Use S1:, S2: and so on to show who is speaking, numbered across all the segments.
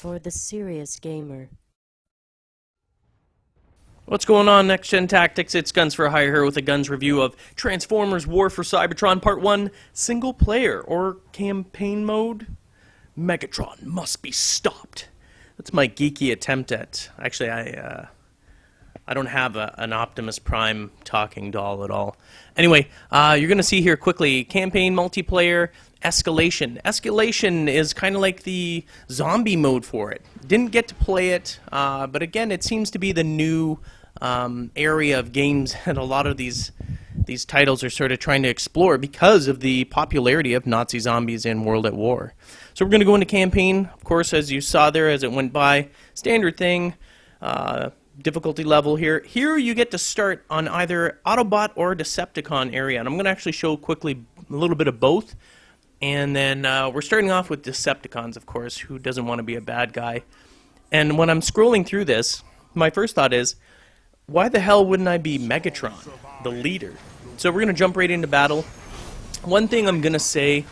S1: for the serious gamer.
S2: What's going on, Next Gen Tactics? It's Guns for Hire here with a Guns review of Transformers War for Cybertron Part 1, Single Player, or Campaign Mode. Megatron must be stopped. That's my geeky attempt at... Actually, I don't have an Optimus Prime talking doll at all. Anyway, you're going to see here quickly, Campaign Multiplayer, Escalation. Escalation is kind of like the zombie mode for it. Didn't get to play it, but again, it seems to be the new area of games that a lot of these titles are sort of trying to explore because of the popularity of Nazi zombies in World at War. So we're going to go into campaign, of course, as you saw there as it went by. Standard thing, difficulty level here. Here you get to start on either Autobot or Decepticon area, and I'm going to actually show quickly a little bit of both. And then we're starting off with Decepticons, of course. Who doesn't want to be a bad guy? And when I'm scrolling through this, my first thought is, why the hell wouldn't I be Megatron, the leader? So we're going to jump right into battle. One thing I'm going to say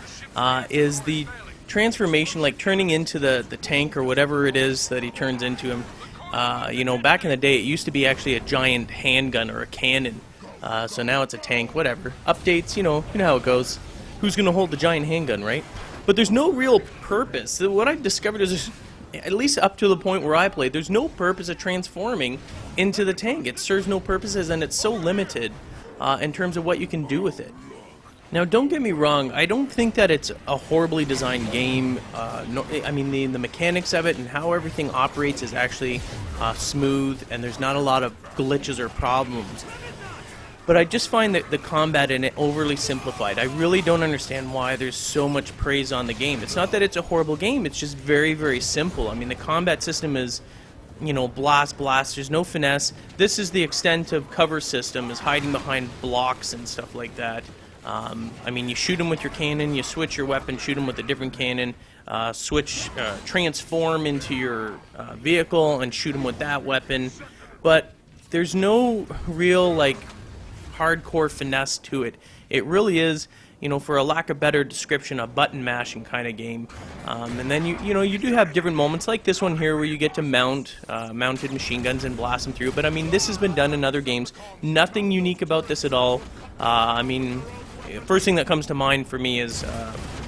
S2: is the transformation, like turning into the tank or whatever it is that he turns into him. You know, back in the day, it used to be actually a giant handgun or a cannon. So now it's a tank, whatever. Updates, you know how it goes. Who's going to hold the giant handgun, right? But there's no real purpose. What I've discovered is, at least up to the point where I played, there's no purpose of transforming into the tank. It serves no purposes, and it's so limited in terms of what you can do with it. Now, don't get me wrong. I don't think that it's a horribly designed game. No, I mean, the mechanics of it and how everything operates is actually smooth, and there's not a lot of glitches or problems. But I just find that the combat in it overly simplified. I really don't understand why there's so much praise on the game. It's not that it's a horrible game, it's just very, very simple. I mean, the combat system is, you know, blast, there's no finesse. This is the extent of cover system, is hiding behind blocks and stuff like that. I mean, you shoot them with your cannon, you switch your weapon, shoot them with a different cannon, transform into your vehicle and shoot them with that weapon. But there's no real, like, hardcore finesse to it. It really is, you know, for a lack of better description, a button mashing kind of game. And then you know you do have different moments like this one here where you get to mount mounted machine guns and blast them through. But I mean, this has been done in other games. Nothing unique about this at all. I mean, first thing that comes to mind for me is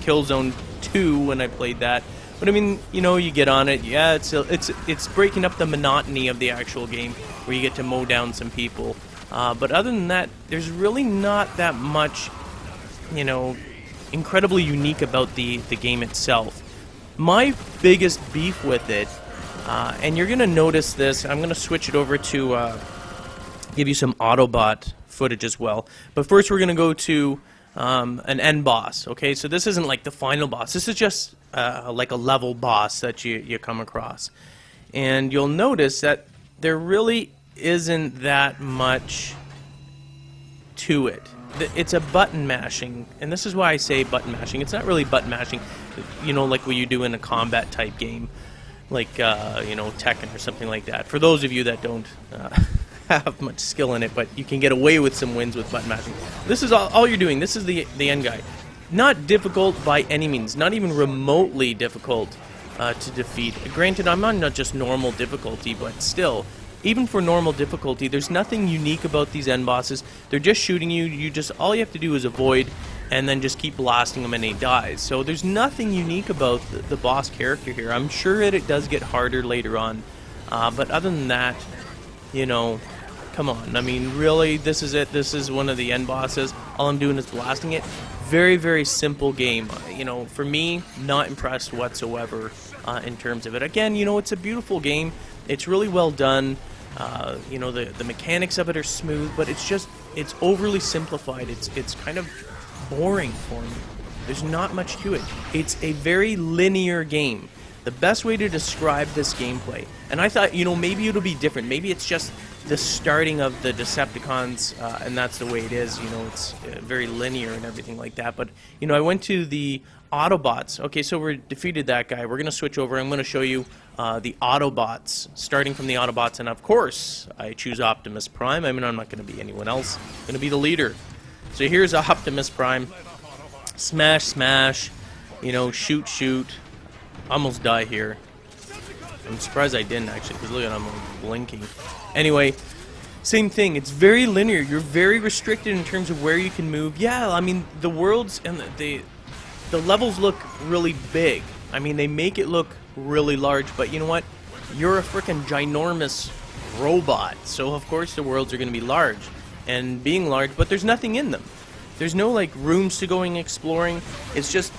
S2: Killzone 2 when I played that. But I mean, you know, you get on it. Yeah, it's breaking up the monotony of the actual game where you get to mow down some people. But other than that, there's really not that much, you know, incredibly unique about the game itself. My biggest beef with it, and you're going to notice this, I'm going to switch it over to give you some Autobot footage as well. But first we're going to go to an end boss, okay? So this isn't like the final boss. This is just like a level boss that you come across. And you'll notice that there really isn't that much to it. It's a button mashing, and this is why I say button mashing. It's not really button mashing, you know, like what you do in a combat type game, like you know, Tekken or something like that. For those of you that don't have much skill in it, but you can get away with some wins with button mashing. This is all you're doing. This is the end guy. Not difficult by any means, not even remotely difficult to defeat. Granted, I'm on not just normal difficulty, but still, even for normal difficulty, there's nothing unique about these end bosses. They're just shooting you. All you have to do is avoid, and then just keep blasting him, and he dies. So there's nothing unique about the boss character here. I'm sure that it does get harder later on, but other than that, you know, come on. I mean, really, this is it. This is one of the end bosses. All I'm doing is blasting it. Very, very simple game. You know, for me, not impressed whatsoever in terms of it. Again, you know, it's a beautiful game. It's really well done. You know, the mechanics of it are smooth, but it's overly simplified. It's kind of boring for me. There's not much to it. It's a very linear game. The best way to describe this gameplay, and I thought, you know, maybe it'll be different. Maybe it's just the starting of the Decepticons, and that's the way it is. You know, it's very linear and everything like that. But, you know, I went to the Autobots. Okay, so we defeated that guy. We're going to switch over. I'm going to show you the Autobots, starting from the Autobots. And, of course, I choose Optimus Prime. I mean, I'm not going to be anyone else. I'm going to be the leader. So here's Optimus Prime. Smash, smash. You know, shoot, shoot. Almost die here. I'm surprised I didn't, actually, because look at I'm blinking. Anyway, same thing. It's very linear. You're very restricted in terms of where you can move. Yeah, I mean, the worlds and the levels look really big. I mean, they make it look really large, but you know what? You're a freaking ginormous robot, so of course the worlds are going to be large. And being large, but there's nothing in them. There's no, like, rooms to going exploring. It's just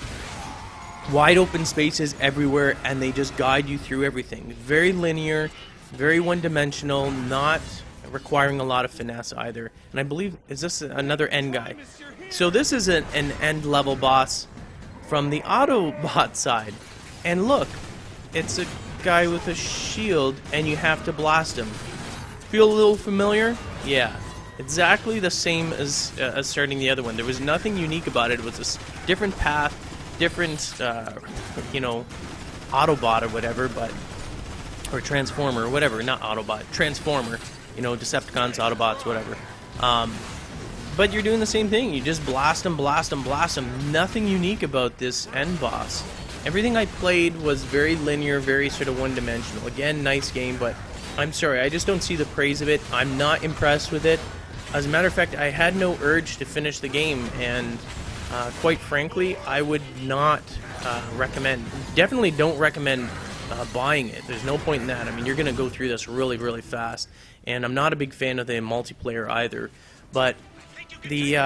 S2: wide open spaces everywhere, and they just guide you through everything. Very linear, very one-dimensional, not requiring a lot of finesse either. And I believe, is this another end guy? So this is an end-level boss from the Autobot side. And look, it's a guy with a shield, and you have to blast him. Feel a little familiar? Yeah. Exactly the same as starting the other one. There was nothing unique about it. It was a different path, different, you know, Autobot or whatever, but... or Transformer, or whatever, not Autobot, Transformer. You know, Decepticons, Autobots, whatever. But you're doing the same thing. You just blast them, blast them, blast them. Nothing unique about this end boss. Everything I played was very linear, very sort of one-dimensional. Again, nice game, but I'm sorry, I just don't see the praise of it. I'm not impressed with it. As a matter of fact, I had no urge to finish the game, and quite frankly, I would not recommend, definitely don't recommend buying it. There's no point in that. I mean, you're going to go through this really, really fast, and I'm not a big fan of the multiplayer either, but the,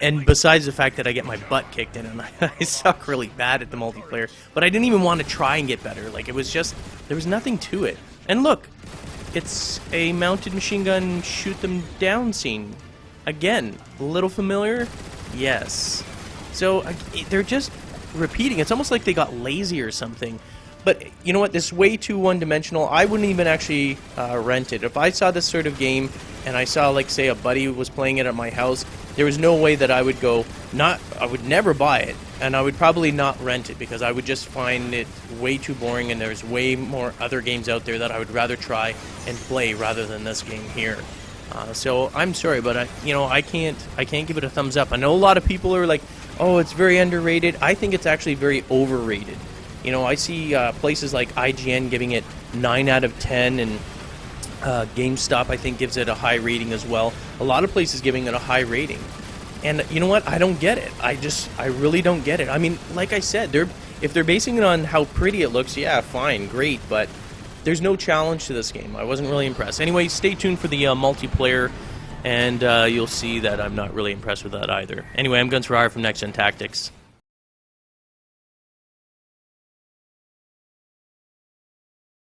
S2: and besides the fact that I get my butt kicked in, and I suck really bad at the multiplayer, but I didn't even want to try and get better. Like, it was just, there was nothing to it. And look, it's a mounted machine gun shoot them down scene. Again, a little familiar? Yes. So they're just repeating. It's almost like they got lazy or something. But you know what? This is way too one-dimensional. I wouldn't even actually rent it. If I saw this sort of game and I saw, like, say, a buddy was playing it at my house, there was no way that I would go, I would never buy it, and I would probably not rent it because I would just find it way too boring, and there's way more other games out there that I would rather try and play rather than this game here. So I'm sorry, but I can't give it a thumbs up. I know a lot of people are like, oh, it's very underrated. I think it's actually very overrated. You know, I see places like IGN giving it 9 out of 10, and GameStop, I think, gives it a high rating as well. A lot of places giving it a high rating. And you know what? I don't get it. I really don't get it. I mean, like I said, if they're basing it on how pretty it looks, yeah, fine, great, but there's no challenge to this game. I wasn't really impressed. Anyway, stay tuned for the multiplayer, and you'll see that I'm not really impressed with that either. Anyway, I'm Guns for Hire from Next Gen Tactics.